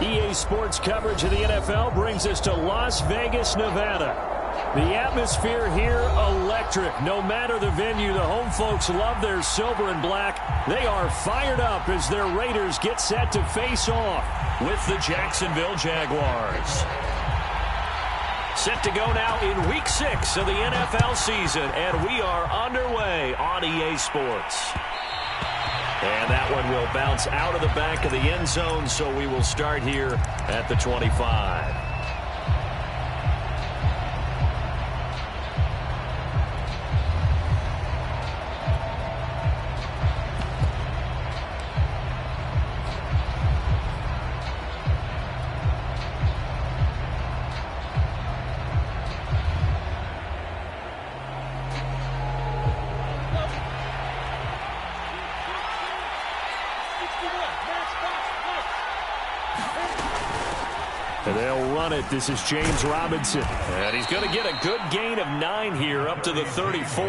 EA Sports coverage of the NFL brings us to Las Vegas, Nevada. The atmosphere here, electric. No matter the venue, the home folks love their silver and black. They are fired up as their Raiders get set to face off with the Jacksonville Jaguars. Set to go now in Week 6 of the NFL season, and we are underway on EA Sports. And that one will bounce out of the back of the end zone, so we will start here at the 25. And they'll run it. This is James Robinson. And he's going to get a good gain of 9 here up to the 34.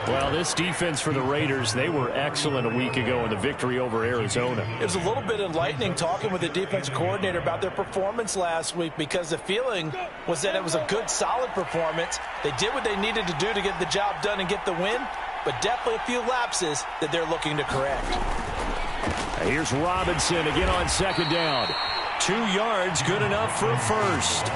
Well, this defense for the Raiders, they were excellent a week ago in the victory over Arizona. It was a little bit enlightening talking with the defensive coordinator about their performance last week, because the feeling was that it was a good, solid performance. They did what they needed to do to get the job done and get the win, but definitely a few lapses that they're looking to correct. Here's Robinson again on second down. 2 yards, good enough for a first.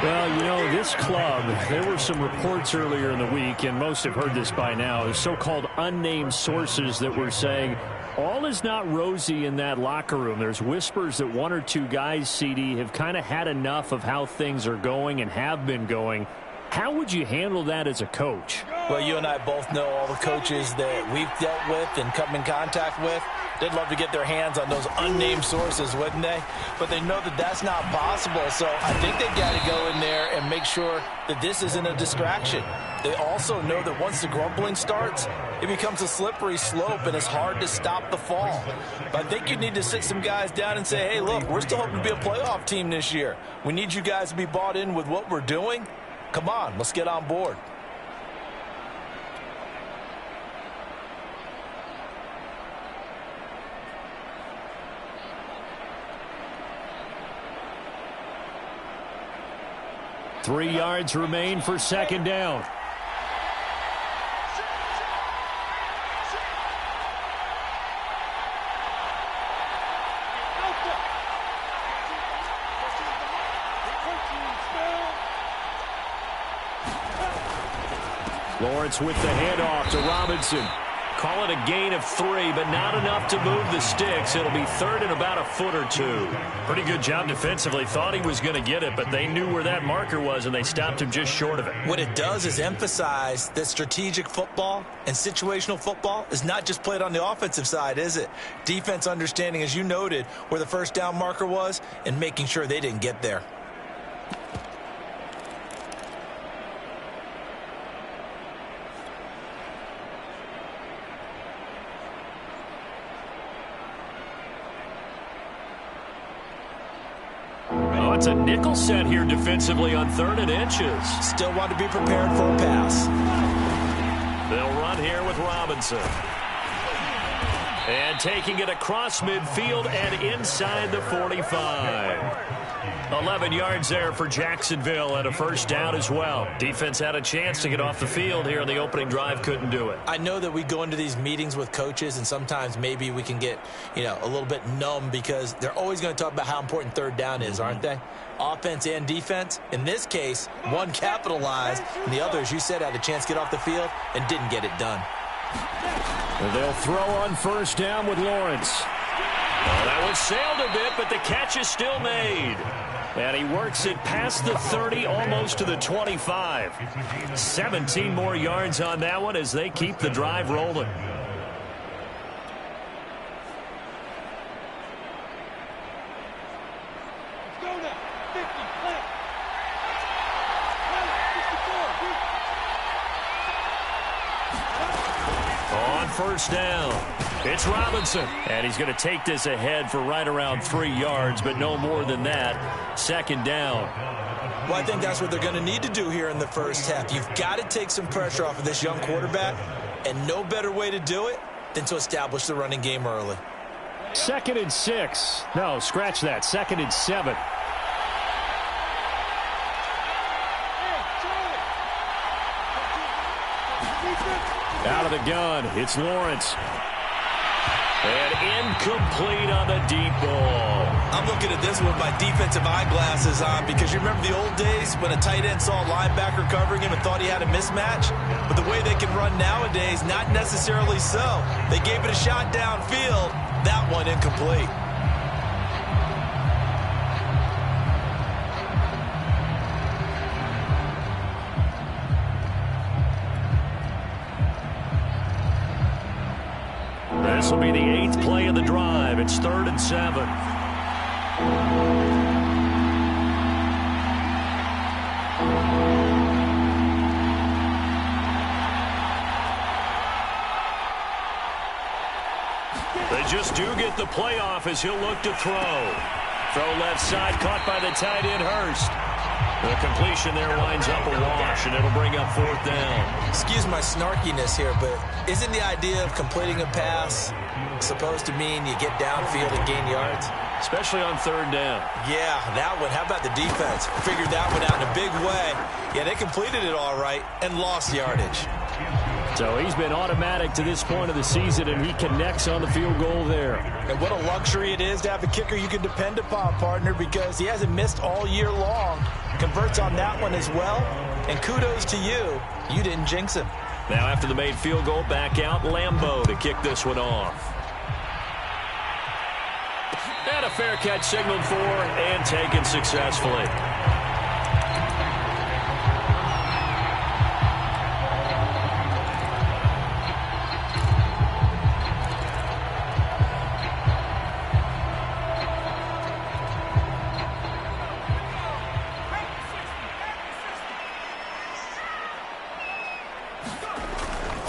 Well, you know, this club, there were some reports earlier in the week, and most have heard this by now, so-called unnamed sources that were saying all is not rosy in that locker room. There's whispers that 1 or 2 guys, CD, have kind of had enough of how things are going and have been going. How would you handle that as a coach? Well, you and I both know all the coaches that we've dealt with and come in contact with. They'd love to get their hands on those unnamed sources, wouldn't they? But they know that that's not possible, so I think they've got to go in there and make sure that this isn't a distraction. They also know that once the grumbling starts, it becomes a slippery slope, and it's hard to stop the fall. But I think you need to sit some guys down and say, hey, look, we're still hoping to be a playoff team this year. We need you guys to be bought in with what we're doing. Come on, let's get on board. Three yards remain for second down. Lawrence with the handoff to Robinson. Call it a gain of 3, but not enough to move the sticks. It'll be third and about a foot or 2. Pretty good job defensively. Thought he was going to get it, but they knew where that marker was, and they stopped him just short of it. What it does is emphasize that strategic football and situational football is not just played on the offensive side, is it? Defense understanding, as you noted, where the first down marker was and making sure they didn't get there. It's a nickel set here defensively on 3rd and inches. Still want to be prepared for a pass. They'll run here with Robinson. And taking it across midfield and inside the 45. 11 yards there for Jacksonville and a first down as well. Defense had a chance to get off the field here on the opening drive, couldn't do it. I know that we go into these meetings with coaches, and sometimes maybe we can get, a little bit numb because they're always going to talk about how important 3rd down is, aren't they? Offense and defense. In this case, one capitalized, and the other, as you said, had a chance to get off the field and didn't get it done. And they'll throw on first down with Lawrence. Well, that one sailed a bit, but the catch is still made. And he works it past the 30, almost to the 25. 17 more yards on that one as they keep the drive rolling. On first down, it's Robinson. And he's going to take this ahead for right around 3 yards, but no more than that. Second down. Well, I think that's what they're going to need to do here in the first half. You've got to take some pressure off of this young quarterback, and no better way to do it than to establish the running game early. 2nd and 6. No, scratch that. 2nd and 7. Out of the gun, it's Lawrence. And incomplete on the deep ball. I'm looking at this one with my defensive eyeglasses on because you remember the old days when a tight end saw a linebacker covering him and thought he had a mismatch? But the way they can run nowadays, not necessarily so. They gave it a shot downfield. That one incomplete. This will be the 8th play of the drive. It's 3rd and 7. They just do get the playoff as he'll look to throw. Throw left side, caught by the tight end Hurst. The completion there winds up a wash, and it'll bring up 4th down. Excuse my snarkiness here, but isn't the idea of completing a pass supposed to mean you get downfield and gain yards? Especially on 3rd down. Yeah, that one. How about the defense? Figured that one out in a big way. Yeah, they completed it all right and lost yardage. So he's been automatic to this point of the season, and he connects on the field goal there. And what a luxury it is to have a kicker you can depend upon, partner, because he hasn't missed all year long. Converts on that one as well. And kudos to you. You didn't jinx him. Now after the made field goal, back out Lambeau to kick this one off. And a fair catch signaled for and taken successfully.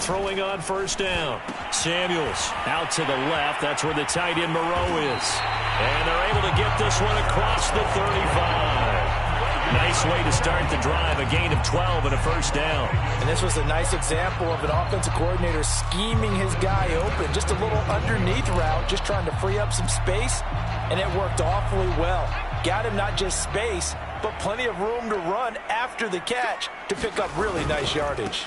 Throwing on 1st down. Samuels out to the left. That's where the tight end Moreau is. And they're able to get this one across the 35. Nice way to start the drive. A gain of 12 and a 1st down. And this was a nice example of an offensive coordinator scheming his guy open. Just a little underneath route, just trying to free up some space. And it worked awfully well. Got him not just space, but plenty of room to run after the catch to pick up really nice yardage.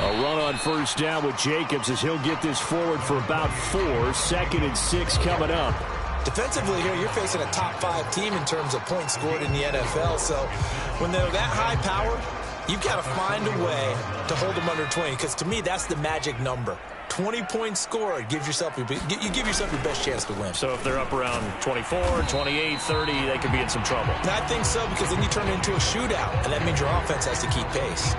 A run on 1st down with Jacobs as he'll get this forward for about 4. 2nd and 6 coming up. Defensively here, you're facing a top 5 team in terms of points scored in the NFL. So when they're that high powered, you've got to find a way to hold them under 20. Because to me, that's the magic number. 20 points scored gives yourself you give yourself your best chance to win. So if they're up around 24, 28, 30, they could be in some trouble. And I think so, because then you turn it into a shootout, and that means your offense has to keep pace.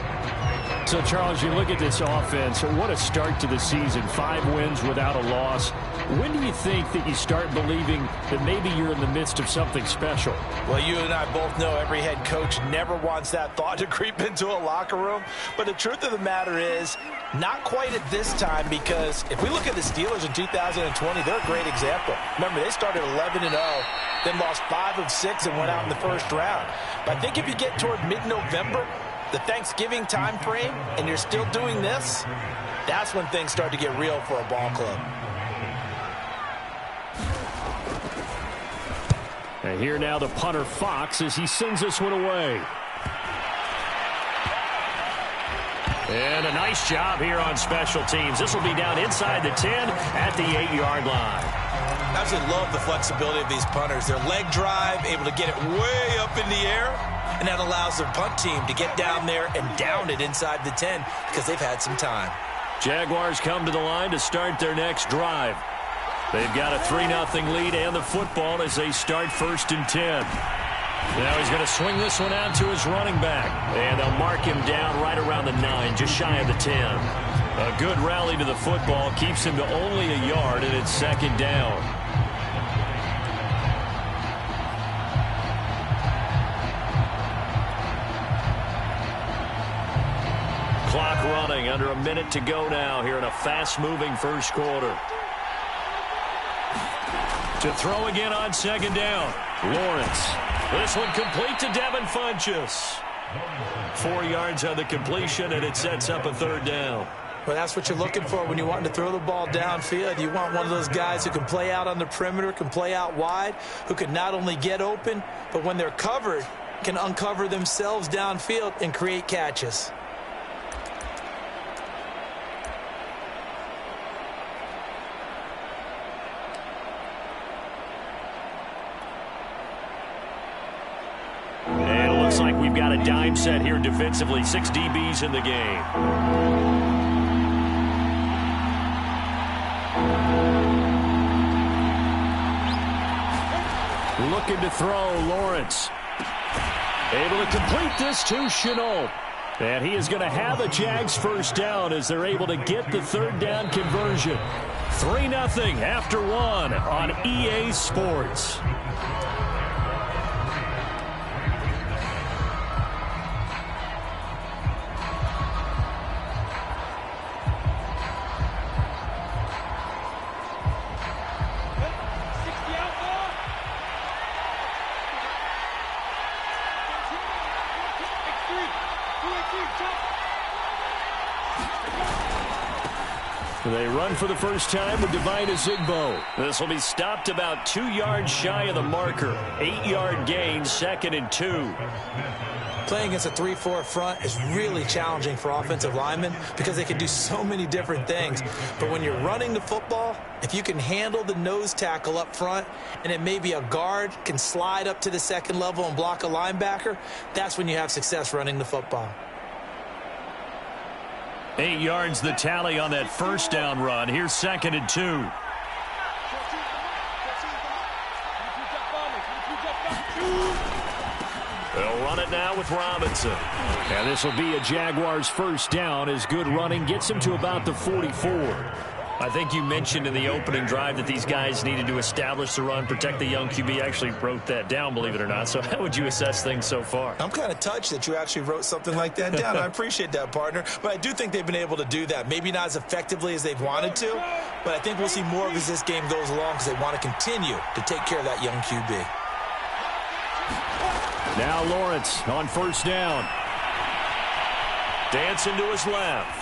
So, Charles, you look at this offense, what a start to the season. 5 wins without a loss. When do you think that you start believing that maybe you're in the midst of something special? Well, you and I both know every head coach never wants that thought to creep into a locker room. But the truth of the matter is, not quite at this time, because if we look at the Steelers in 2020, they're a great example. Remember, they started 11-0, then lost 5 of 6 and went out in the 1st round. But I think if you get toward mid-November, the Thanksgiving time frame, and you're still doing this, that's when things start to get real for a ball club. And here now the punter Fox as he sends this one away. And a nice job here on special teams. This will be down inside the 10 at the 8-yard line. I absolutely love the flexibility of these punters. Their leg drive, able to get it way up in the air, and that allows their punt team to get down there and down it inside the 10 because they've had some time. Jaguars come to the line to start their next drive. They've got a 3-0 lead and the football as they start 1st and 10. Now he's going to swing this one out to his running back. And they'll mark him down right around the 9, just shy of the 10. A good rally to the football keeps him to only a yard, and it's 2nd down. Clock running, under a minute to go now here in a fast-moving 1st quarter. To throw again on 2nd down. Lawrence. This one complete to Devin Funchess. 4 yards on the completion, and it sets up a 3rd down. Well, that's what you're looking for when you're wanting to throw the ball downfield. You want one of those guys who can play out on the perimeter, can play out wide, who can not only get open, but when they're covered, can uncover themselves downfield and create catches. And it looks like we've got a dime set here defensively. 6 DBs in the game. Looking to throw, Lawrence. Able to complete this to Chenault. And he is going to have a Jags first down as they're able to get the third down conversion. 3-0 after 1 on EA Sports. They run for the first time with Divine Azigbo. This will be stopped about 2 yards shy of the marker. 8-yard gain, 2nd and 2. Playing against a 3-4 front is really challenging for offensive linemen because they can do so many different things. But when you're running the football, if you can handle the nose tackle up front and it may be a guard can slide up to the second level and block a linebacker, that's when you have success running the football. 8 yards the tally on that first down run. Here's 2nd and 2. They'll run it now with Robinson. And this will be a Jaguars first down as good running gets him to about the 44. I think you mentioned in the opening drive that these guys needed to establish the run, protect the young QB. I actually wrote that down, believe it or not. So how would you assess things so far? I'm kind of touched that you actually wrote something like that down. I appreciate that, partner. But I do think they've been able to do that. Maybe not as effectively as they've wanted to, but I think we'll see more of as this game goes along because they want to continue to take care of that young QB. Now Lawrence on first down. Dancing to his left.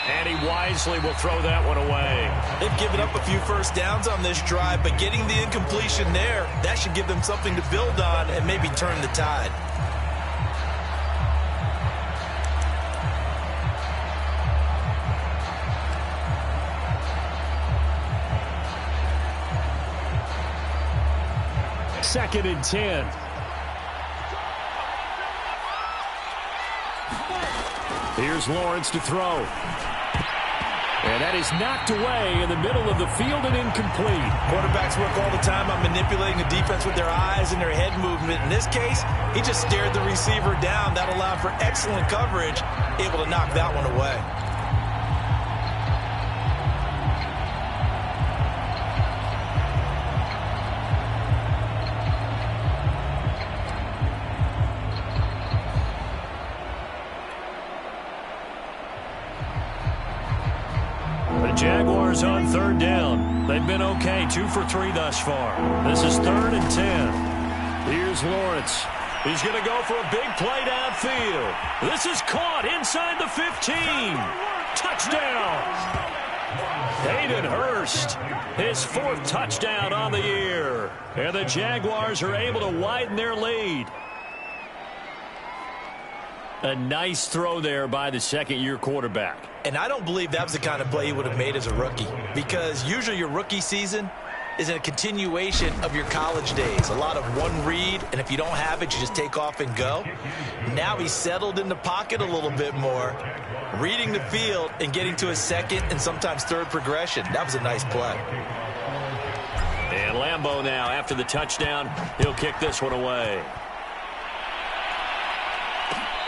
And he wisely will throw that one away. They've given up a few first downs on this drive, but getting the incompletion there, that should give them something to build on and maybe turn the tide. Second and 10. Here's Lawrence to throw. And that is knocked away in the middle of the field and incomplete. Quarterbacks work all the time on manipulating the defense with their eyes and their head movement. In this case, he just stared the receiver down. That allowed for excellent coverage, able to knock that one away. Jaguars on third down. They've been okay, 2 for 3 thus far. This is 3rd and 10. Here's Lawrence. He's going to go for a big play downfield. This is caught inside the 15. Touchdown. Hayden Hurst, his 4th touchdown on the year. And the Jaguars are able to widen their lead. A nice throw there by the second-year quarterback. And I don't believe that was the kind of play he would have made as a rookie, because usually your rookie season is a continuation of your college days. A lot of one read, and if you don't have it, you just take off and go. Now he's settled in the pocket a little bit more, reading the field and getting to his second and sometimes third progression. That was a nice play. And Lambeau now, after the touchdown, he'll kick this one away.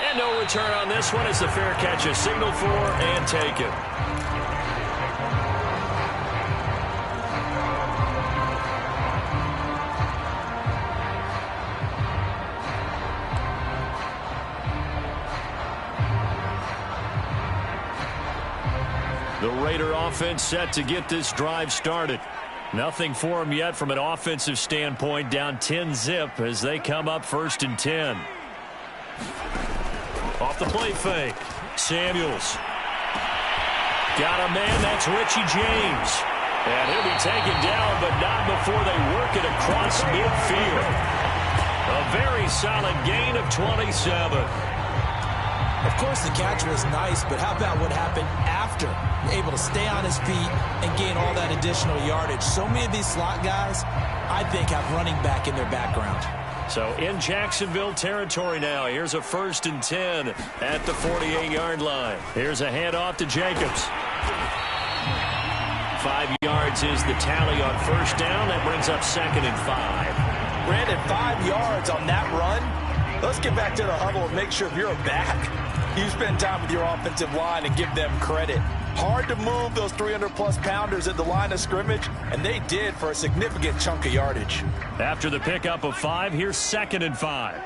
And no return on this one as the fair catch is signaled for and taken. The Raider offense set to get this drive started. Nothing for them yet from an offensive standpoint, down 10-zip as they come up 1st and 10. Off the play fake, Samuels. Got a man, that's Richie James. And he'll be taken down, but not before they work it across midfield. A very solid gain of 27. Of course, the catch was nice, but how about what happened after? Able to stay on his feet and gain all that additional yardage. So many of these slot guys, I think, have running back in their background. So in Jacksonville territory now. Here's a 1st and 10 at the 48-yard line. Here's a handoff to Jacobs. 5 yards is the tally on 1st down. That brings up 2nd and 5. Brandon, 5 yards on that run. Let's get back to the huddle and make sure if you're a back, you spend time with your offensive line and give them credit. Hard to move those 300-plus pounders at the line of scrimmage, and they did for a significant chunk of yardage. After the pickup of 5, here's 2nd and 5.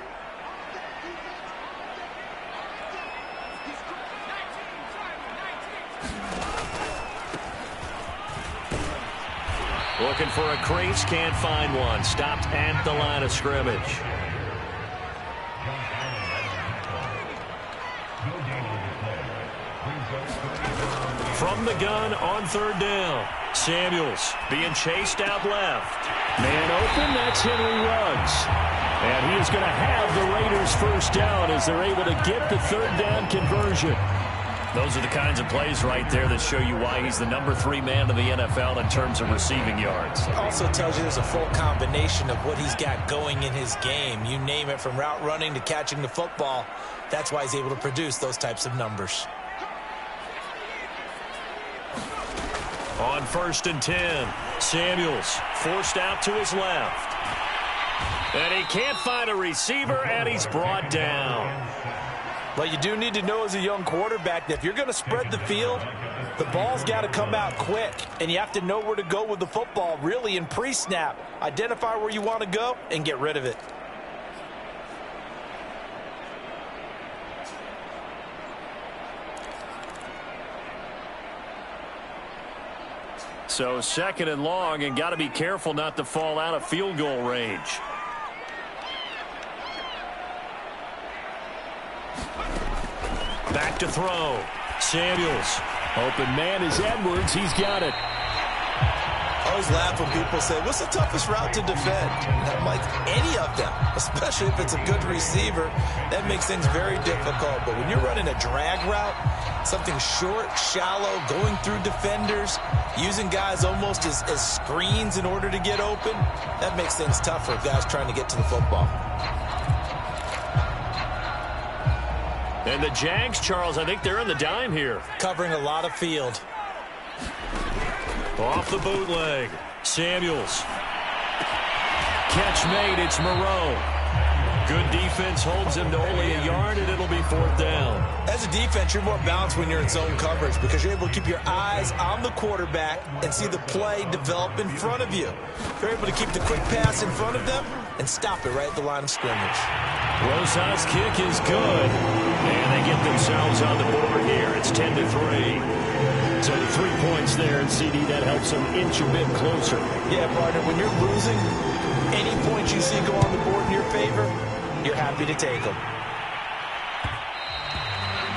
Looking for a crease, can't find one. Stopped at the line of scrimmage. From the gun on 3rd down. Samuels being chased out left. Man open, that's Henry Ruggs. And he is going to have the Raiders 1st down as they're able to get the 3rd down conversion. Those are the kinds of plays right there that show you why he's the number 3 man in the NFL in terms of receiving yards. Also tells you there's a full combination of what he's got going in his game. You name it, from route running to catching the football. That's why he's able to produce those types of numbers. On 1st and 10, Samuels forced out to his left. And he can't find a receiver, and he's brought down. But you do need to know as a young quarterback that if you're going to spread the field, the ball's got to come out quick. And you have to know where to go with the football, really, in pre-snap. Identify where you want to go and get rid of it. So 2nd and long, and got to be careful not to fall out of field goal range. Back to throw. Samuels. Open man is Edwards. He's got it. I always laugh when people say, what's the toughest route to defend? And I'm like, any of them, especially if it's a good receiver. That makes things very difficult. But when you're running a drag route, something short, shallow, going through defenders, using guys almost as screens in order to get open, that makes things tougher for guys trying to get to the football. And the Jags, Charles, I think they're in the dime here. Covering a lot of field. Off the bootleg. Samuels. Catch made. It's Moreau. Good defense holds him to only a yard, and it'll be 4th down. As a defense, you're more balanced when you're in zone coverage because you're able to keep your eyes on the quarterback and see the play develop in front of you. You're able to keep the quick pass in front of them and stop it right at the line of scrimmage. Rosa's kick is good, and they get themselves on the board here. It's 10-3. So the 3 points there, and CD, that helps them inch a bit closer. Yeah, partner, when you're losing, any points you see go on the board in your favor, you're happy to take them.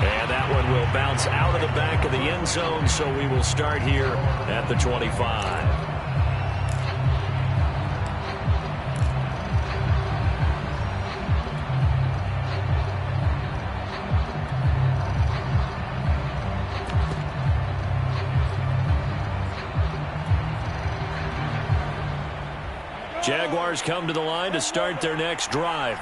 And that one will bounce out of the back of the end zone, so we will start here at the 25. Jaguars come to the line to start their next drive.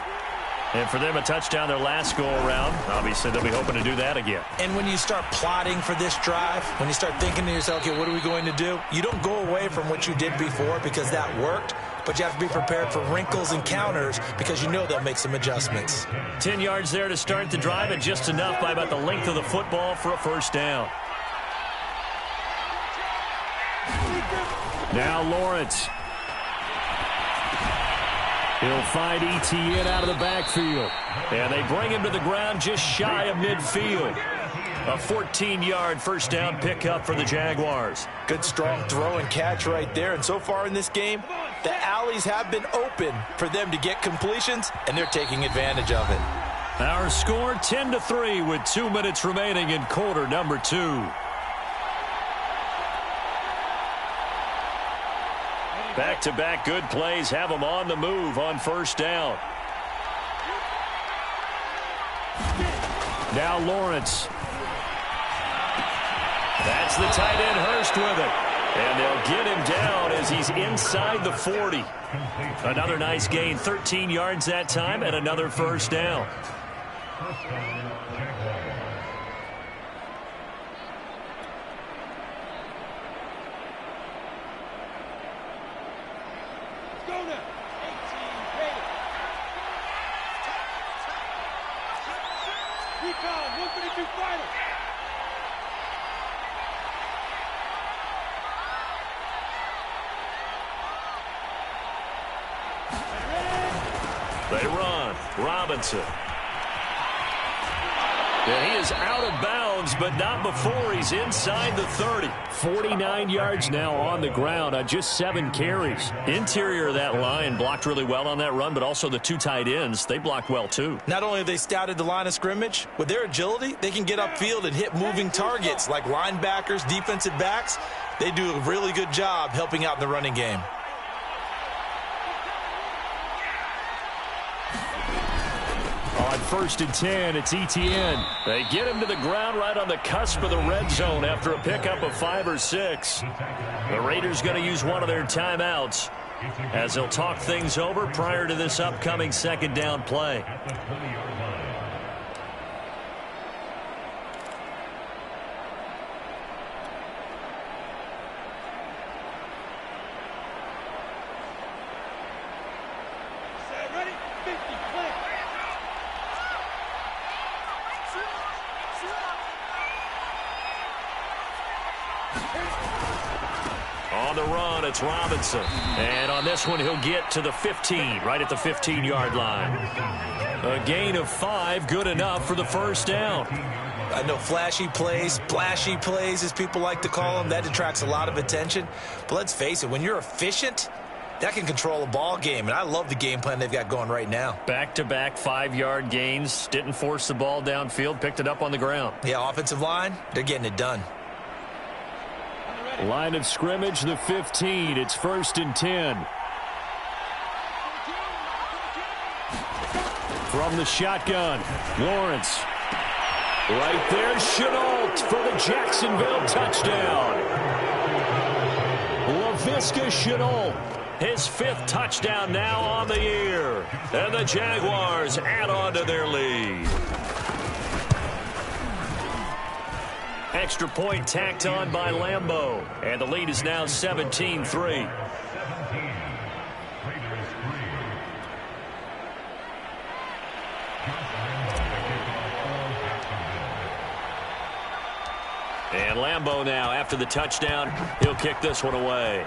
And for them, a touchdown their last go-around. Obviously, they'll be hoping to do that again. And when you start plotting for this drive, when you start thinking to yourself, okay, what are we going to do? You don't go away from what you did before because that worked, but you have to be prepared for wrinkles and counters because you know they'll make some adjustments. 10 yards there to start the drive, and just enough by about the length of the football for a 1st down. Now Lawrence. He'll find ETN out of the backfield. And they bring him to the ground just shy of midfield. A 14-yard 1st down pickup for the Jaguars. Good strong throw and catch right there. And so far in this game, the alleys have been open for them to get completions, and they're taking advantage of it. Our score 10-3 with 2 minutes remaining in quarter number 2. Back-to-back good plays have them on the move on first down. Now Lawrence. That's the tight end Hurst with it. And they'll get him down as he's inside the 40. Another nice gain, 13 yards that time, and another first down. They run. Robinson. And he is out of bounds, but not before he's inside the 30. 49 yards now on the ground on just 7 carries. Interior of that line blocked really well on that run, but also the 2 tight ends, they blocked well too. Not only have they scouted the line of scrimmage, with their agility, they can get upfield and hit moving targets like linebackers, defensive backs. They do a really good job helping out in the running game. On 1st and 10, it's Etienne. They get him to the ground right on the cusp of the red zone after a pickup of 5 or 6. The Raiders going to use one of their timeouts as they'll talk things over prior to this upcoming second down play. On the run, it's Robinson. And on this one, he'll get to the 15, right at the 15-yard line. A gain of 5, good enough for the first down. I know flashy plays, splashy plays, as people like to call them, that attracts a lot of attention. But let's face it, when you're efficient, that can control a ball game. And I love the game plan they've got going right now. Back-to-back 5-yard gains. Didn't force the ball downfield, picked it up on the ground. Yeah, offensive line, they're getting it done. Line of scrimmage, the 15. It's 1st and 10. From the shotgun, Lawrence. Right there, Chenault for the Jacksonville touchdown. Laviska Chenault, his 5th touchdown now on the year. And the Jaguars add on to their lead. Extra point tacked on by Lambeau. And the lead is now 17-3. And Lambeau now, after the touchdown, he'll kick this one away.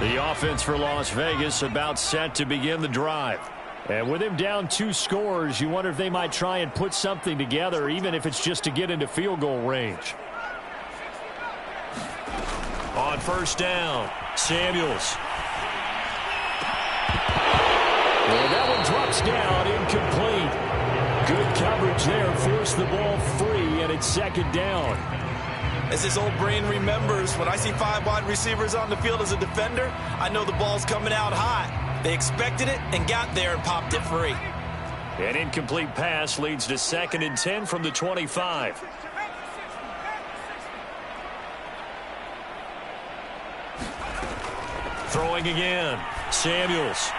The offense for Las Vegas about set to begin the drive. And with him down 2 scores, you wonder if they might try and put something together, even if it's just to get into field goal range. On first down, Samuels. Well, that one drops down, incomplete. Good coverage there, forced the ball free, and it's 2nd down. As this old brain remembers, when I see 5 wide receivers on the field as a defender, I know the ball's coming out hot. They expected it and got there and popped it free. An incomplete pass leads to 2nd and 10 from the 25. Throwing again. Samuels.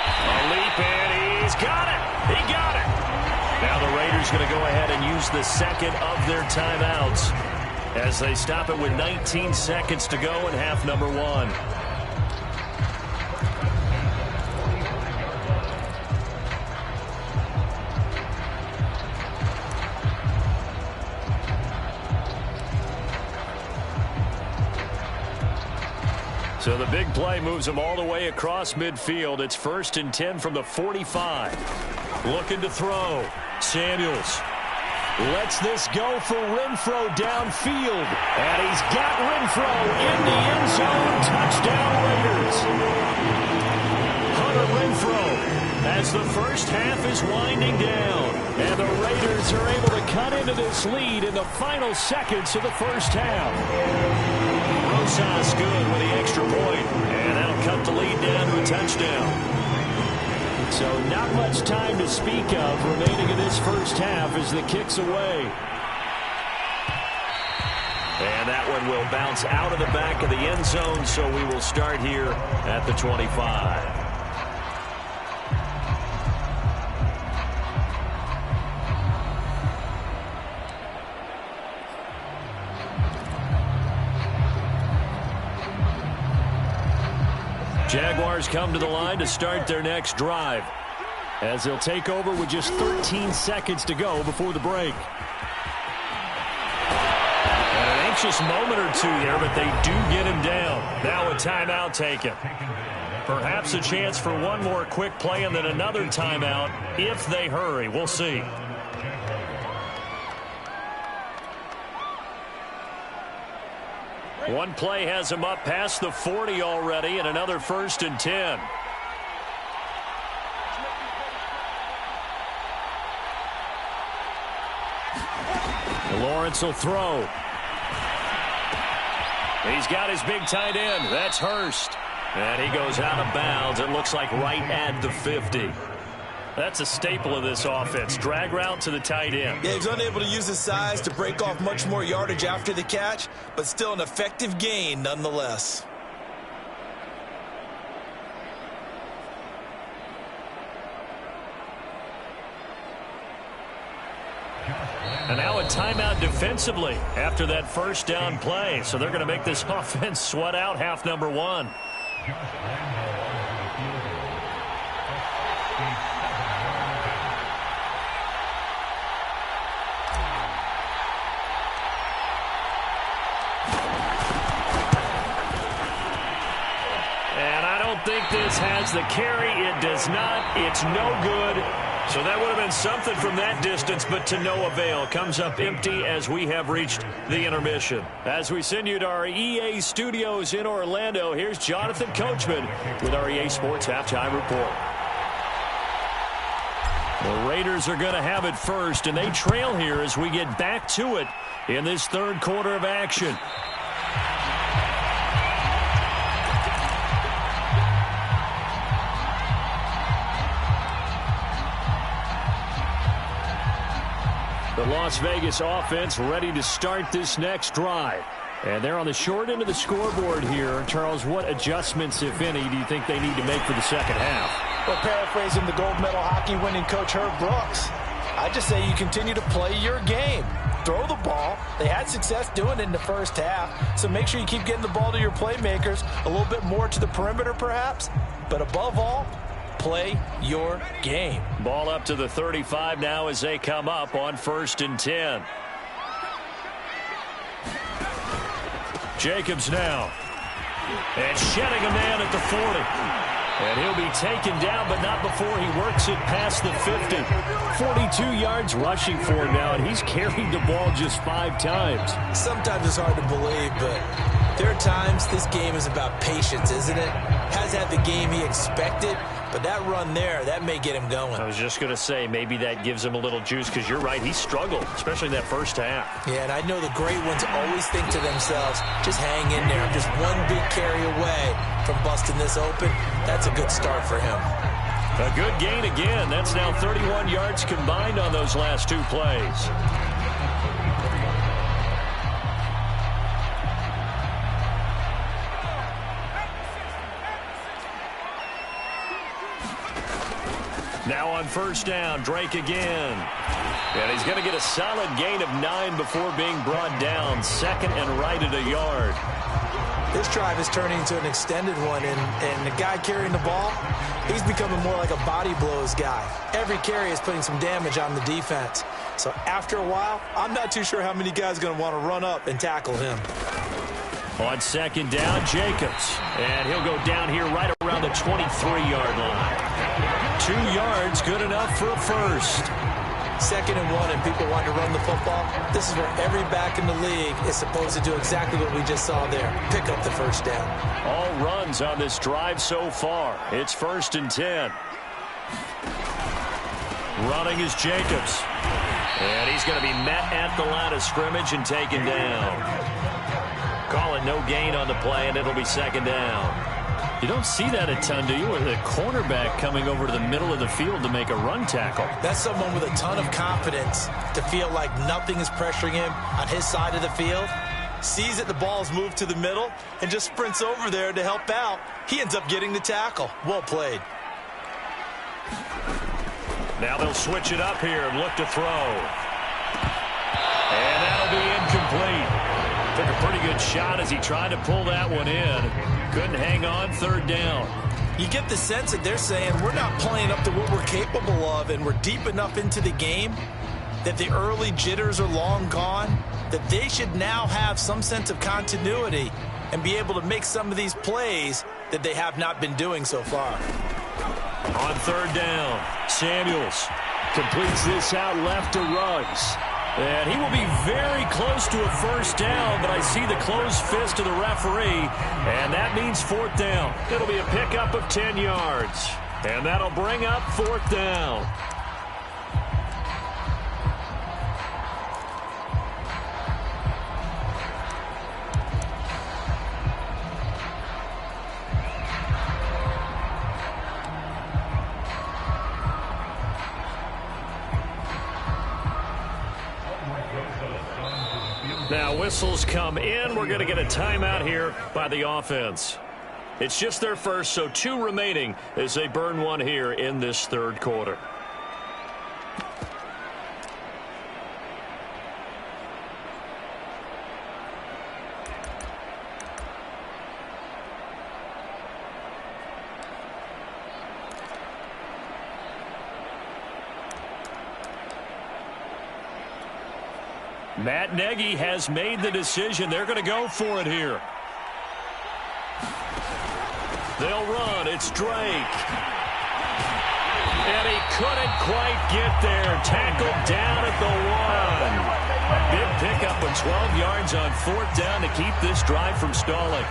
A leap, and he's got it. He got it. Now the Raiders going to go ahead and use the 2nd of their timeouts as they stop it with 19 seconds to go in half number 1. So the big play moves them all the way across midfield. It's 1st and 10 from the 45. Looking to throw. Samuels. Lets this go for Renfro downfield. And he's got Renfro in the end zone. Touchdown Raiders. Hunter Renfro, as the first half is winding down. And the Raiders are able to cut into this lead in the final seconds of the first half. Rosas good with the extra point. And that'll cut the lead down to a touchdown. So not much time to speak of remaining in this first half as the kick's away. And that one will bounce out of the back of the end zone, so we will start here at the 25. Jaguars come to the line to start their next drive as they'll take over with just 13 seconds to go before the break. And an anxious moment or two there, but they do get him down. Now a timeout taken. Perhaps a chance for one more quick play and then another timeout if they hurry. We'll see. One play has him up past the 40 already, and another 1st and 10. Lawrence will throw. He's got his big tight end. That's Hurst. And he goes out of bounds. It looks like right at the 50. That's a staple of this offense. Drag route to the tight end. Yeah, he's unable to use his size to break off much more yardage after the catch, but still an effective gain nonetheless. And now a timeout defensively after that first down play. So they're going to make this offense sweat out half number one. Think this has the carry. It does not. It's no good. So that would have been something from that distance, but to no avail. Comes up empty as we have reached the intermission. As we send you to our EA studios in Orlando, here's Jonathan Coachman with our EA Sports Halftime Report. The Raiders are going to have it first, and they trail here as we get back to it in this third quarter of action. The Las Vegas offense ready to start this next drive. And they're on the short end of the scoreboard here. Charles, what adjustments, if any, do you think they need to make for the second half? Well, paraphrasing the gold medal hockey winning coach Herb Brooks, I just say you continue to play your game. Throw the ball. They had success doing it in the first half, so make sure you keep getting the ball to your playmakers, a little bit more to the perimeter perhaps, but above all, play your game. Ball up to the 35 now as they come up on 1st and 10. Jacobs now. And shedding a man at the 40. And he'll be taken down, but not before he works it past the 50. 42 yards rushing for him now, and he's carried the ball just 5 times. Sometimes it's hard to believe, but there are times this game is about patience, isn't it? Has had the game he expected, but that run there, that may get him going. I was just going to say, maybe that gives him a little juice, because you're right, he struggled, especially in that first half. Yeah, and I know the great ones always think to themselves, just hang in there. I'm just one big carry away from busting this open. That's a good start for him. A good gain again. That's now 31 yards combined on those last 2 plays. Now on 1st down, Drake again. And he's going to get a solid gain of 9 before being brought down. 2nd and right at a yard. This drive is turning into an extended one, and the guy carrying the ball, he's becoming more like a body blows guy. Every carry is putting some damage on the defense. So after a while, I'm not too sure how many guys are going to want to run up and tackle him. On 2nd down, Jacobs. And he'll go down here right around the 23-yard line. 2 yards, good enough for a first. 2nd and 1 and people want to run the football, this is where every back in the league is supposed to do exactly what we just saw there. Pick up the first down. All runs on this drive so far. It's 1st and 10. Running is Jacobs. And he's going to be met at the line of scrimmage and taken down. Call it no gain on the play, and it'll be 2nd down. You don't see that a ton, do you? With a cornerback coming over to the middle of the field to make a run tackle. That's someone with a ton of confidence to feel like nothing is pressuring him on his side of the field. Sees that the ball's moved to the middle and just sprints over there to help out. He ends up getting the tackle. Well played. Now they'll switch it up here and look to throw. And that'll be incomplete. Took a pretty good shot as he tried to pull that one in. Couldn't hang on, 3rd down. You get the sense that they're saying we're not playing up to what we're capable of, and we're deep enough into the game that the early jitters are long gone, that they should now have some sense of continuity and be able to make some of these plays that they have not been doing so far. On 3rd down, Samuels completes this out left to Ruggs. And he will be very close to a 1st down, but I see the closed fist of the referee, and that means 4th down. It'll be a pickup of 10 yards, and that'll bring up 4th down. Now whistles come in. We're going to get a timeout here by the offense. It's just their first, so 2 remaining as they burn one here in this 3rd quarter. Matt Nagy has made the decision. They're going to go for it here. They'll run. It's Drake. And he couldn't quite get there. Tackled down at the 1. Big pickup of 12 yards on 4th down to keep this drive from stalling.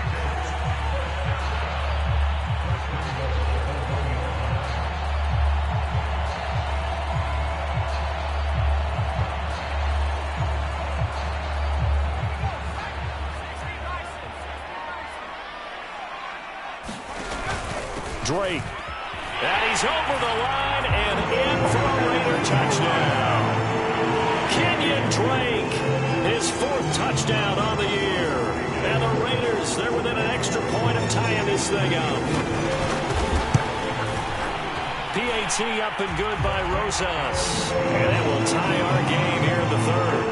Drake. And he's over the line and in for a Raider touchdown. Kenyon Drake, his 4th touchdown on the year. And the Raiders, they're within an extra point of tying this thing up. PAT up and good by Rosas. And that will tie our game here in the 3rd.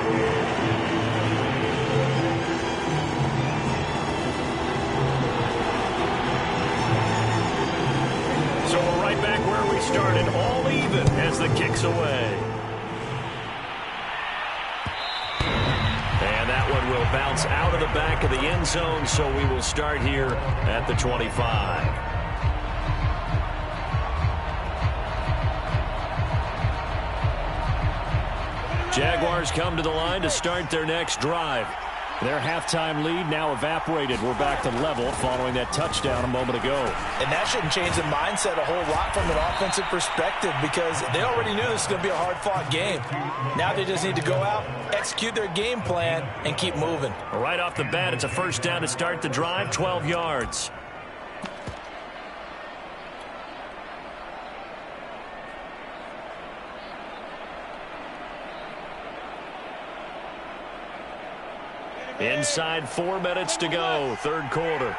So we're right back where we started, all even as the kick's away. And that one will bounce out of the back of the end zone, so we will start here at the 25. Jaguars come to the line to start their next drive. Their halftime lead now evaporated. We're back to level following that touchdown a moment ago. And that shouldn't change the mindset a whole lot from an offensive perspective because they already knew this was going to be a hard-fought game. Now they just need to go out, execute their game plan, and keep moving. Right off the bat, it's a 1st down to start the drive, 12 yards. Inside 4 minutes to go, 3rd quarter.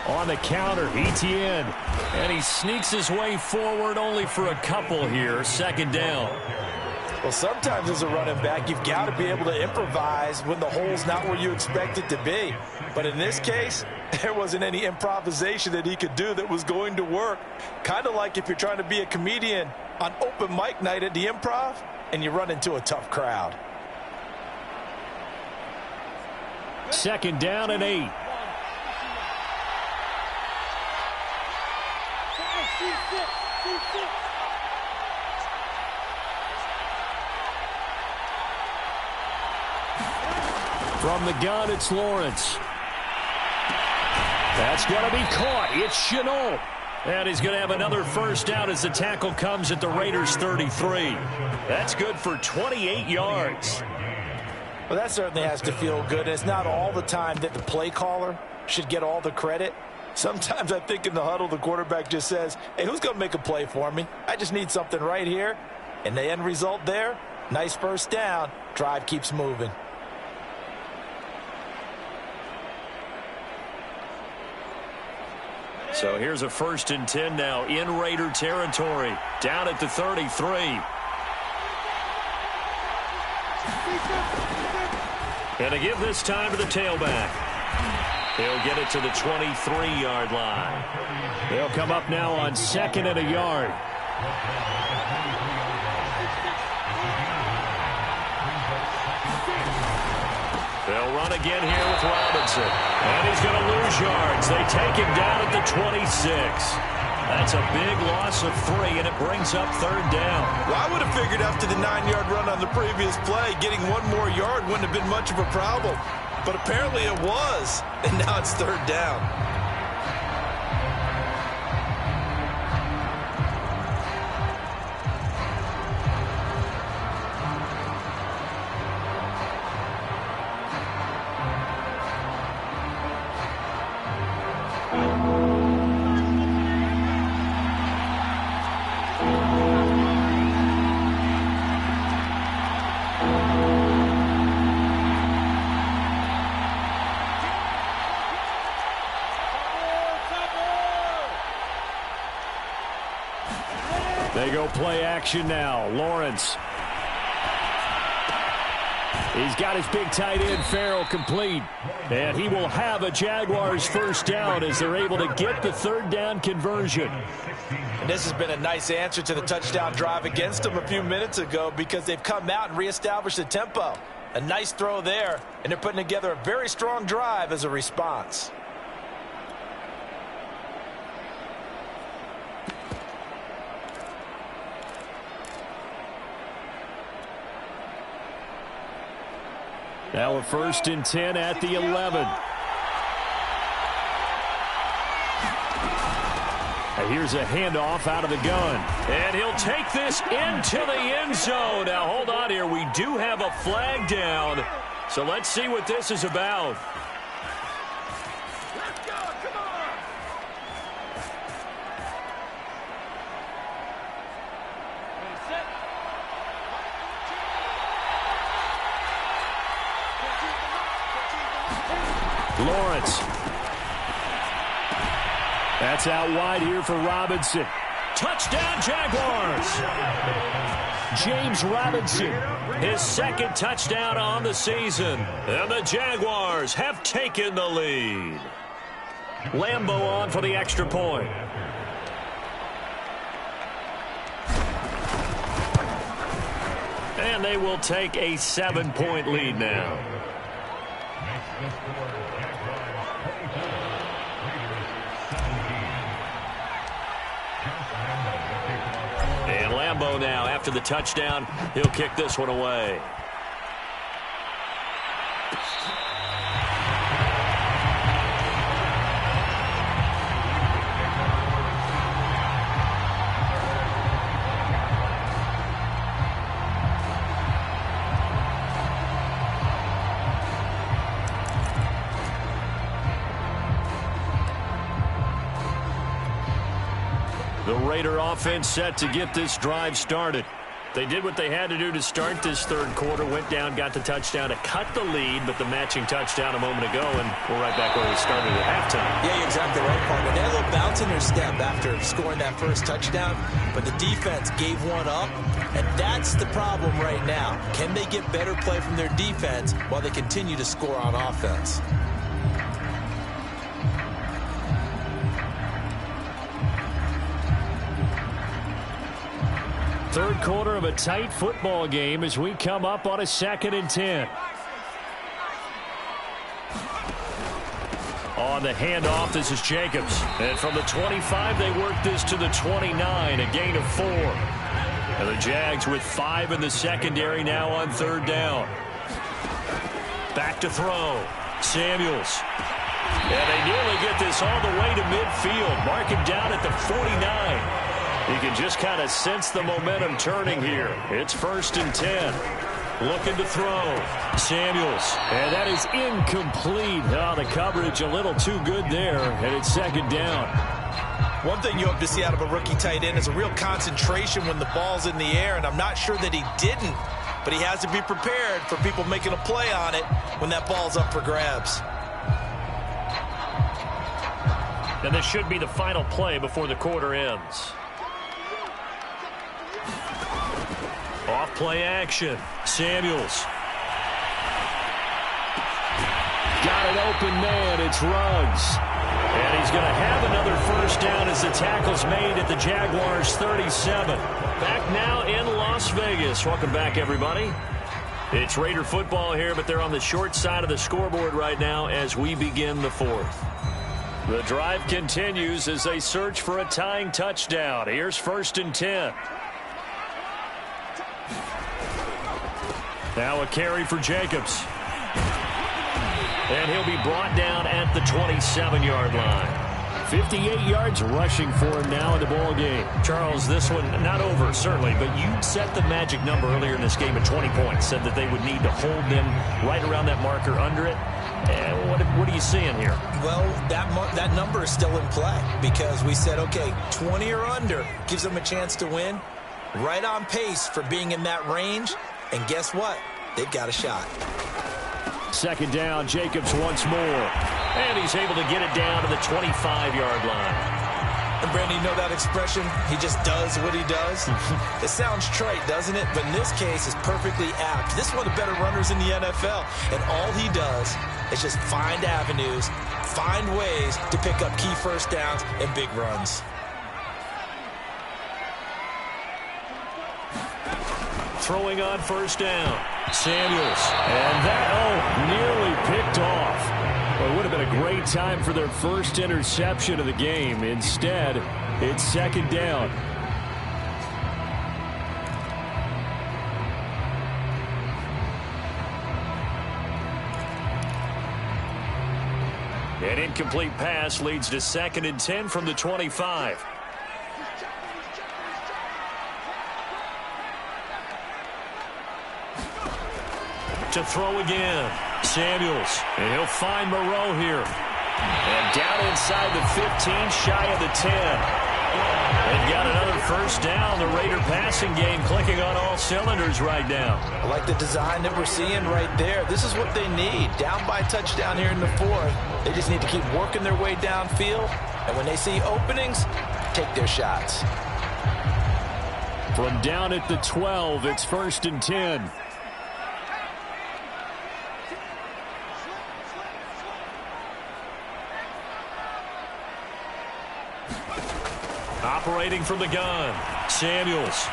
On the counter, Etienne. And he sneaks his way forward only for a couple here, 2nd down. Well, sometimes as a running back, you've got to be able to improvise when the hole's not where you expect it to be. But in this case, there wasn't any improvisation that he could do that was going to work. Kind of like if you're trying to be a comedian on open mic night at the Improv and you run into a tough crowd. 2nd down and 8. From the gun, it's Lawrence. That's going to be caught. It's Chenault. And he's going to have another first down as the tackle comes at the Raiders' 33. That's good for 28 yards. Well, that certainly has to feel good. It's not all the time that the play caller should get all the credit. Sometimes I think in the huddle, the quarterback just says, hey, who's going to make a play for me? I just need something right here. And the end result there, nice first down. Drive keeps moving. So here's a 1st and 10 now in Raider territory. Down at the 33. And to give this time to the tailback. He'll get it to the 23-yard line. They'll come up now on 2nd and a yard. They'll run again here with Robinson. And he's going to lose yards. They take him down at the 26. That's a big loss of 3, and it brings up 3rd down. Well, I would have figured after the 9-yard run on the previous play, getting 1 more yard wouldn't have been much of a problem. But apparently it was, and now it's 3rd down. They go play action now. Lawrence. He's got his big tight end, Farrell, complete. And he will have a Jaguars first down as they're able to get the 3rd down conversion. And this has been a nice answer to the touchdown drive against them a few minutes ago because they've come out and reestablished the tempo. A nice throw there, and they're putting together a very strong drive as a response. Now a 1st and 10 at the 11. And here's a handoff out of the gun. And he'll take this into the end zone. Now hold on here. We do have a flag down. So let's see what this is about. Let's go, come on. Set. Lawrence. That's out wide here for Robinson. Touchdown, Jaguars. James Robinson, his 2nd touchdown on the season. And the Jaguars have taken the lead. Lambeau on for the extra point. And they will take a 7-point lead now. And Lambeau now, after the touchdown, he'll kick this one away. The Raider offense set to get this drive started. They did what they had to do to start this 3rd quarter, went down, got the touchdown to cut the lead, but the matching touchdown a moment ago, and we're right back where we started at halftime. Yeah, you're exactly right, partner. They had a little bounce in their step after scoring that first touchdown, but the defense gave one up, and that's the problem right now. Can they get better play from their defense while they continue to score on offense? Third quarter of a tight football game as we come up on a 2nd and 10. On the handoff, this is Jacobs. And from the 25, they work this to the 29, a gain of 4. And the Jags with 5 in the secondary now on 3rd down. Back to throw. Samuels. And they nearly get this all the way to midfield. Mark him down at the 49. You can just kind of sense the momentum turning here. It's 1st and 10. Looking to throw. Samuels. And that is incomplete. Oh, the coverage a little too good there. And it's 2nd down. One thing you hope to see out of a rookie tight end is a real concentration when the ball's in the air, and I'm not sure that he didn't, but he has to be prepared for people making a play on it when that ball's up for grabs. And this should be the final play before the quarter ends. Off play action. Samuels. Got an open man. It's Ruggs. And he's going to have another 1st down as the tackle's made at the Jaguars' 37. Back now in Las Vegas. Welcome back, everybody. It's Raider football here, but they're on the short side of the scoreboard right now as we begin the 4th. The drive continues as they search for a tying touchdown. Here's 1st and 10. Now a carry for Jacobs. And he'll be brought down at the 27-yard line. 58 yards rushing for him now in the ball game. Charles, this one not over, certainly, but you set the magic number earlier in this game at 20 points. Said that they would need to hold them right around that marker under it. And what are you seeing here? Well, that number is still in play because we said, okay, 20 or under gives them a chance to win. Right on pace for being in that range. And guess what? They've got a shot. 2nd down, Jacobs once more. And he's able to get it down to the 25-yard line. And Brandon, you know that expression? He just does what he does. It sounds trite, doesn't it? But in this case, it's perfectly apt. This is one of the better runners in the NFL. And all he does is just find avenues, find ways to pick up key 1st downs and big runs. Throwing on 1st down. Samuels. And that, nearly picked off. Well, it would have been a great time for their first interception of the game. Instead, it's 2nd down. An incomplete pass leads to 2nd and 10 from the 25. To throw again. Samuels. And he'll find Moreau here. And down inside the 15, shy of the 10. They've got another 1st down. The Raider passing game clicking on all cylinders right now. I like the design that we're seeing right there. This is what they need. Down by a touchdown here in the 4th. They just need to keep working their way downfield. And when they see openings, take their shots. From down at the 12, it's 1st and 10. Operating from the gun. Samuels.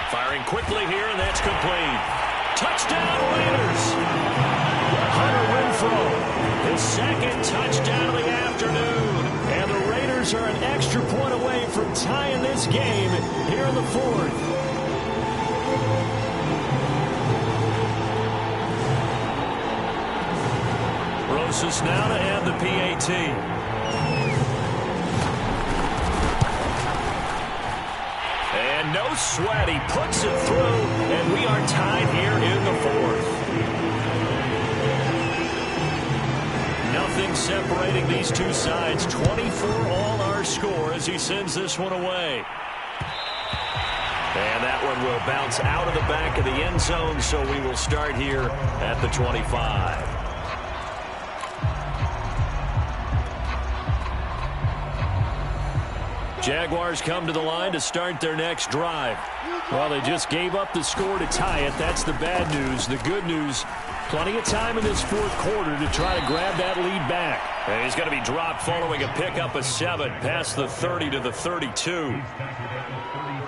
Firing quickly here, and that's complete. Touchdown, Raiders! Hunter Renfrow, his 2nd touchdown of the afternoon. And the Raiders are an extra point away from tying this game here in the 4th. Rosas now to add the PAT. And no sweat, he puts it through, and we are tied here in the 4th. Nothing separating these two sides. 24 all our score as he sends this one away. And that one will bounce out of the back of the end zone, so we will start here at the 25. Jaguars come to the line to start their next drive. Well, they just gave up the score to tie it. That's the bad news. The good news, Plenty of time in this fourth quarter to try to grab that lead back. And he's going to be dropped following a pickup of 7 past the 30 to the 32.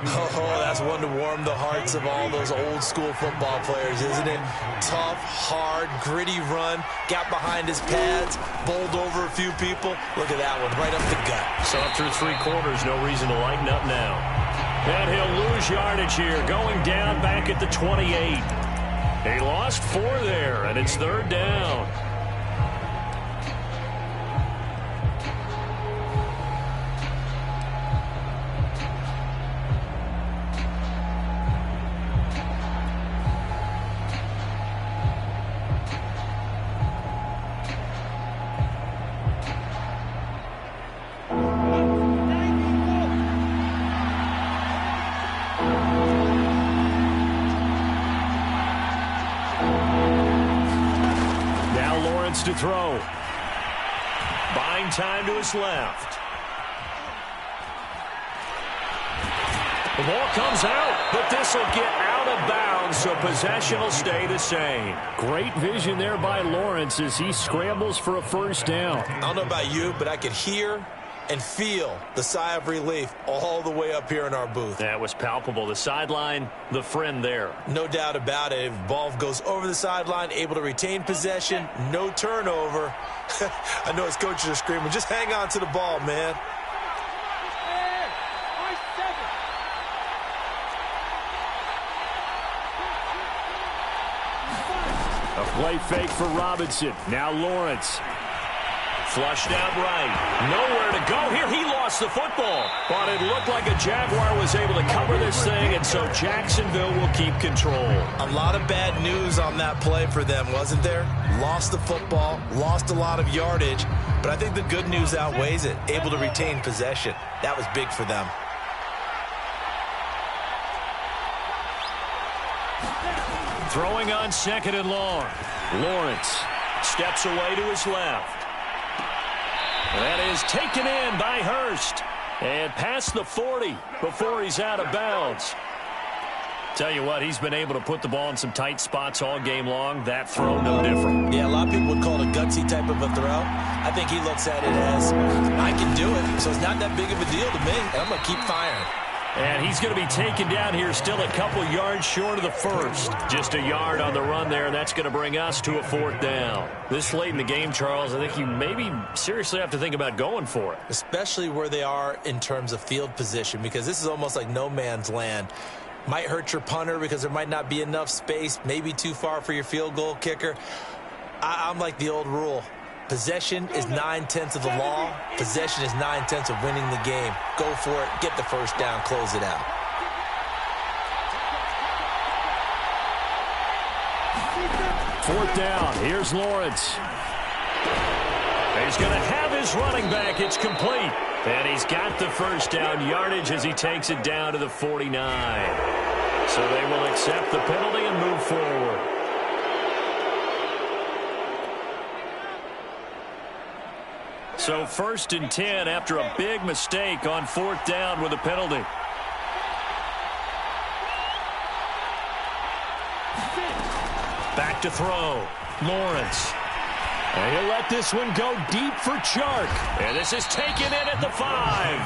Oh, that's one to warm the hearts of all those old school football players, isn't it? Tough, hard, gritty run. Got behind his pads, bowled over a few people. Look at that one, right up the gut. So up through 3 quarters, no reason to lighten up now. And he'll lose yardage here, going down back at the 28. He lost 4 there, and it's 3rd down. To throw. Buying time to his left. The ball comes out, but this will get out of bounds, so possession will stay the same. Great vision there by Lawrence as he scrambles for a first down. I don't know about you, but I could hear and feel the sigh of relief all the way up here in our booth. That was palpable. The sideline, the friend there. No doubt about it. If the ball goes over the sideline, able to retain possession, no turnover. I know his coaches are screaming, just hang on to the ball, man. A play fake for Robinson. Now Lawrence. Flushed out right. Nowhere to go here. He lost the football. But it looked like a Jaguar was able to cover this thing, and so Jacksonville will keep control. A lot of bad news on that play for them, wasn't there? Lost the football, lost a lot of yardage, but I think the good news outweighs it. Able to retain possession. That was big for them. Throwing on 2nd and long. Lawrence steps away to his left. That is taken in by Hurst. And past the 40 before he's out of bounds. Tell you what, he's been able to put the ball in some tight spots all game long. That throw, no different. Yeah, a lot of people would call it a gutsy type of a throw. I think he looks at it as, I can do it, so it's not that big of a deal to me, and I'm going to keep firing. And he's going to be taken down here, still a couple yards short of the first. Just a yard on the run there, and that's going to bring us to a 4th down. This late in the game, Charles, I think you maybe seriously have to think about going for it. Especially where they are in terms of field position, because this is almost like no man's land. Might hurt your punter because there might not be enough space, maybe too far for your field goal kicker. I'm like the old rule. Possession is 9/10 of the law. Possession is 9/10 of winning the game. Go for it. Get the first down. Close it out. Fourth down. Here's Lawrence. He's going to have his running back. It's complete. And he's got the first down yardage as he takes it down to the 49. So they will accept the penalty and move forward. So 1st and 10 after a big mistake on 4th down with a penalty. Back to throw. Lawrence. And he'll let this one go deep for Chark. And this is taken in at the 5.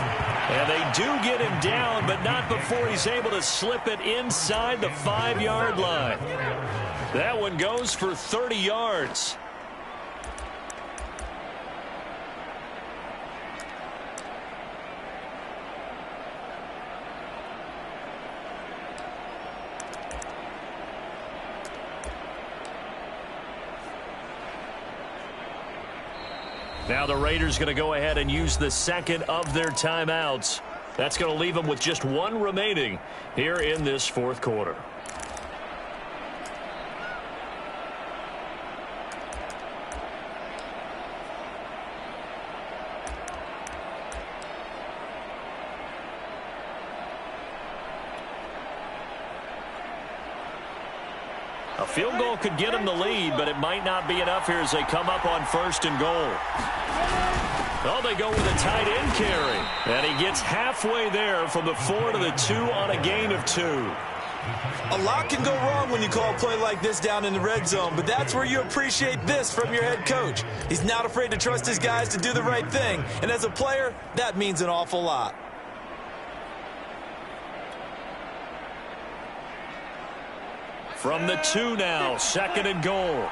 And they do get him down, but not before he's able to slip it inside the 5-yard line. That one goes for 30 yards. Now the Raiders going to go ahead and use the 2nd of their timeouts. That's going to leave them with just 1 remaining here in this 4th quarter. A field goal could get them the lead, but it might not be enough here as they come up on 1st and goal. Oh, they go with a tight end carry. And he gets halfway there from the 4 to the 2 on a gain of 2. A lot can go wrong when you call a play like this down in the red zone, but that's where you appreciate this from your head coach. He's not afraid to trust his guys to do the right thing, and as a player, that means an awful lot. From the 2 now, 2nd and goal.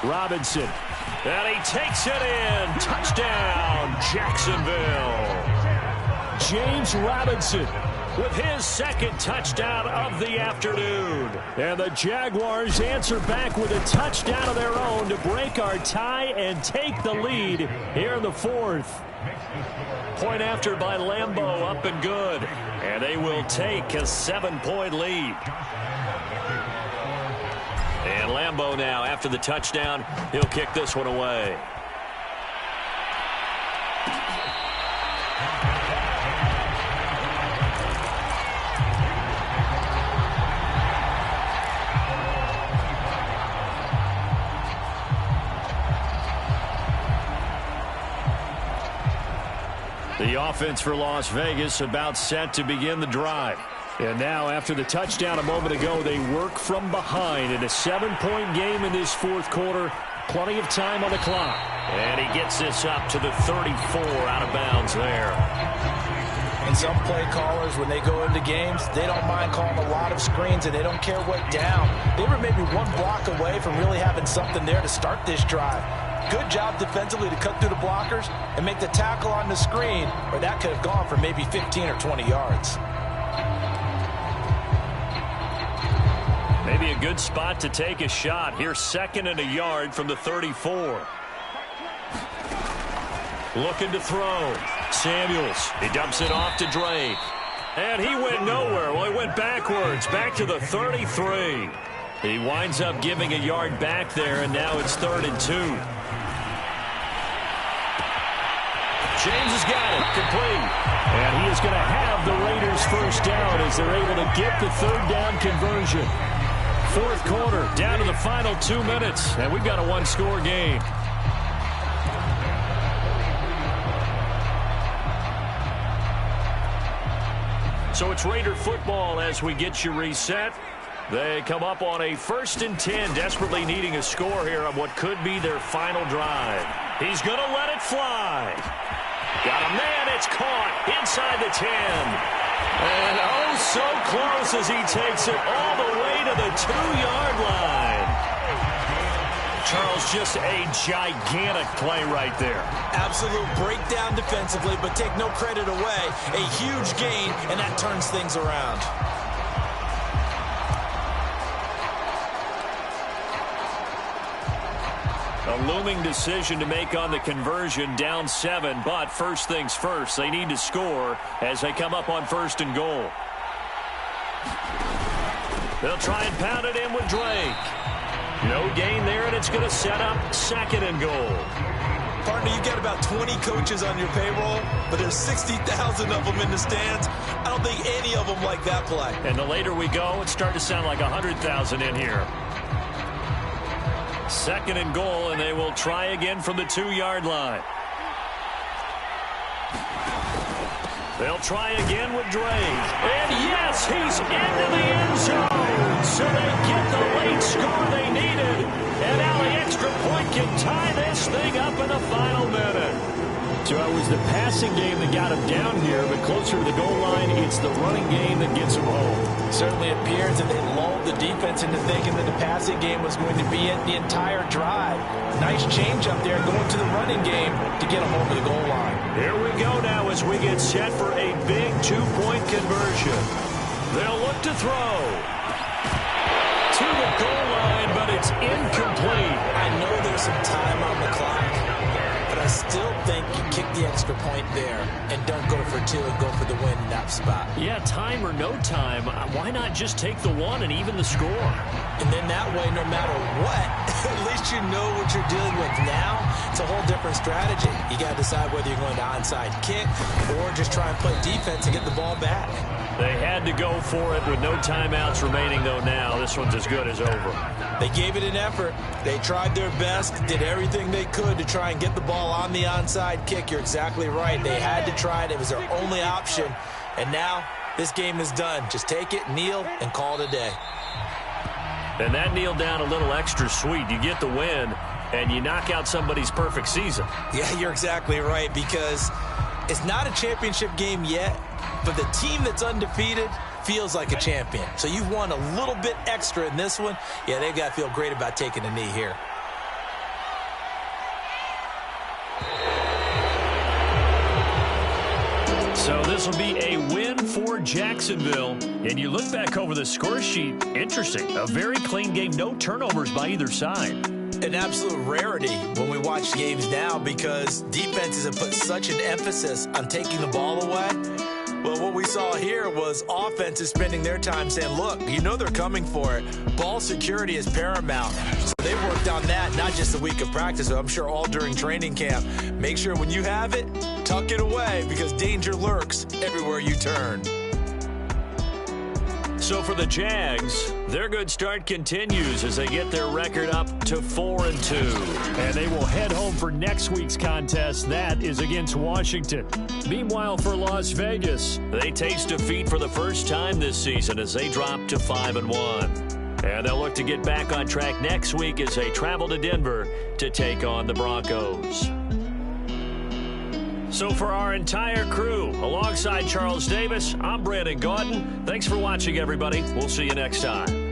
Robinson, and he takes it in. Touchdown, Jacksonville. James Robinson with his 2nd touchdown of the afternoon. And the Jaguars answer back with a touchdown of their own to break our tie and take the lead here in the 4th. Point after by Lambeau, up and good. And they will take a 7-point lead. And Lambeau now, after the touchdown, he'll kick this one away. The offense for Las Vegas about set to begin the drive. And now, after the touchdown a moment ago, they work from behind in a 7-point game in this 4th quarter. Plenty of time on the clock. And he gets this up to the 34, out of bounds there. And some play callers, when they go into games, they don't mind calling a lot of screens, and they don't care what down. They were maybe 1 block away from really having something there to start this drive. Good job defensively to cut through the blockers and make the tackle on the screen, or that could have gone for maybe 15 or 20 yards. Maybe a good spot to take a shot. Here's 2nd and a yard from the 34. Looking to throw. Samuels. He dumps it off to Drake. And he went nowhere. Well, he went backwards. Back to the 33. He winds up giving a yard back there, and now it's 3rd and 2. James has got it. Complete. And he is going to have the Raiders first down as they're able to get the 3rd down conversion. 4th quarter, down to the final 2 minutes, and we've got a 1-score game. So it's Raider football as we get you reset. They come up on a 1st and 10, desperately needing a score here on what could be their final drive. He's going to let it fly. Got a man, it's caught inside the 10. And oh, so close as he takes it all the way to the 2-yard line. Charles, just a gigantic play right there. Absolute breakdown defensively, but take no credit away. A huge gain, and that turns things around. A looming decision to make on the conversion, down 7, but first things first, they need to score as they come up on 1st and goal. They'll try and pound it in with Drake. No gain there, and it's going to set up 2nd and goal. Partner, you got about 20 coaches on your payroll, but there's 60,000 of them in the stands. I don't think any of them like that play. And the later we go, it's starting to sound like 100,000 in here. 2nd and goal, and they will try again from the 2-yard line. They'll try again with Drake. And yes, he's into the end zone. So they get the late score they needed. And now the extra point can tie this thing up in the final minute. So it was the passing game that got him down here, but closer to the goal line, it's the running game that gets him home. Certainly appears that they lulled the defense into thinking that the passing game was going to be it the entire drive. Nice change up there going to the running game to get him over the goal line. Here we go now as we get set for a big 2-point conversion. They'll look to throw. To the goal line, but it's incomplete. I know there's some time on the clock, but I still think you kick the extra point there and don't go for 2 and go for the win in that spot. Yeah, time or no time, why not just take the 1 and even the score? And then that way, no matter what, at least you know what you're dealing with now. It's a whole different strategy. You got to decide whether you're going to onside kick or just try and play defense and get the ball back. They had to go for it with no timeouts remaining, though, now. This one's as good as over. They gave it an effort. They tried their best, did everything they could to try and get the ball on the onside kick. You're exactly right. They had to try it. It was their only option. And now this game is done. Just take it, kneel, and call it a day. And that kneel down a little extra sweet. You get the win, and you knock out somebody's perfect season. Yeah, you're exactly right, because it's not a championship game yet, but the team that's undefeated feels like a champion. So you've won a little bit extra in this one. Yeah, they've got to feel great about taking a knee here. So this will be a win for Jacksonville. And you look back over the score sheet, interesting. A very clean game, no turnovers by either side. An absolute rarity when we watch games now, because defenses have put such an emphasis on taking the ball away. Well, what we saw here was offenses spending their time saying, look, you know they're coming for it. Ball security is paramount. So they worked on that, not just a week of practice, but I'm sure all during training camp. Make sure when you have it, tuck it away, because danger lurks everywhere you turn. So for the Jags, their good start continues as they get their record up to 4-2. And they will head home for next week's contest. That is against Washington. Meanwhile, for Las Vegas, they taste defeat for the first time this season as they drop to 5-1. And they'll look to get back on track next week as they travel to Denver to take on the Broncos. So for our entire crew, alongside Charles Davis, I'm Brandon Gaudin. Thanks for watching, everybody. We'll see you next time.